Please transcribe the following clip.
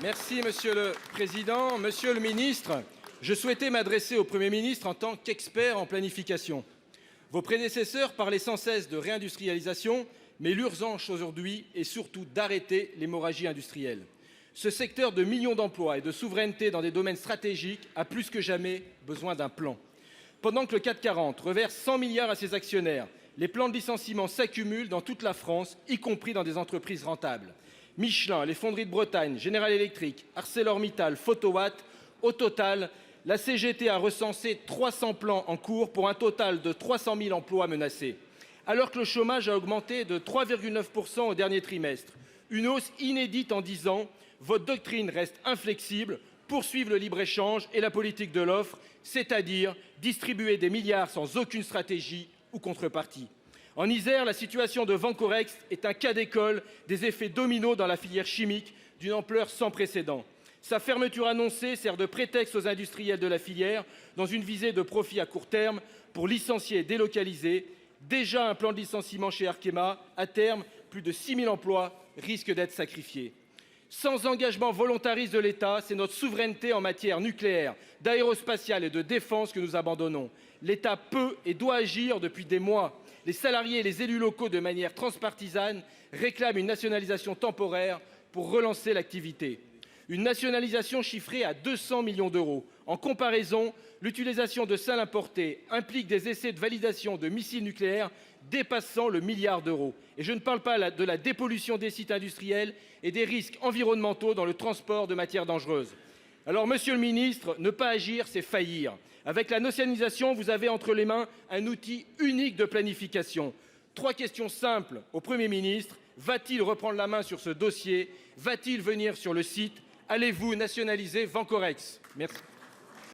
Merci Monsieur le Président. Monsieur le Ministre, je souhaitais m'adresser au Premier ministre en tant qu'expert en planification. Vos prédécesseurs parlaient sans cesse de réindustrialisation, mais l'urgence aujourd'hui est surtout d'arrêter l'hémorragie industrielle. Ce secteur de millions d'emplois et de souveraineté dans des domaines stratégiques a plus que jamais besoin d'un plan. Pendant que le CAC 40 reverse 100 milliards à ses actionnaires, les plans de licenciement s'accumulent dans toute la France, y compris dans des entreprises rentables. Michelin, les fonderies de Bretagne, General Electric, ArcelorMittal, Photowatt, au total, la CGT a recensé 300 plans en cours pour un total de 300 000 emplois menacés. Alors que le chômage a augmenté de 3,9% au dernier trimestre, une hausse inédite en 10 ans, votre doctrine reste inflexible, poursuivre le libre-échange et la politique de l'offre, c'est-à-dire distribuer des milliards sans aucune stratégie ou contrepartie. En Isère, la situation de Vancorex est un cas d'école des effets dominos dans la filière chimique d'une ampleur sans précédent. Sa fermeture annoncée sert de prétexte aux industriels de la filière dans une visée de profit à court terme pour licencier et délocaliser. Déjà un plan de licenciement chez Arkema, à terme, plus de 6 000 emplois risquent d'être sacrifiés. Sans engagement volontariste de l'État, c'est notre souveraineté en matière nucléaire, d'aérospatiale et de défense que nous abandonnons. L'État peut et doit agir depuis des mois. Les salariés et les élus locaux, de manière transpartisane, réclament une nationalisation temporaire pour relancer l'activité. Une nationalisation chiffrée à 200 millions d'euros. En comparaison, l'utilisation de salles importées implique des essais de validation de missiles nucléaires dépassant le milliard d'euros. Et je ne parle pas de la dépollution des sites industriels et des risques environnementaux dans le transport de matières dangereuses. Alors, Monsieur le Ministre, ne pas agir, c'est faillir. Avec la nationalisation, vous avez entre les mains un outil unique de planification. 3 questions simples au Premier ministre. Va-t-il reprendre la main sur ce dossier? Va-t-il venir sur le site? Allez-vous nationaliser Vancorex? Merci.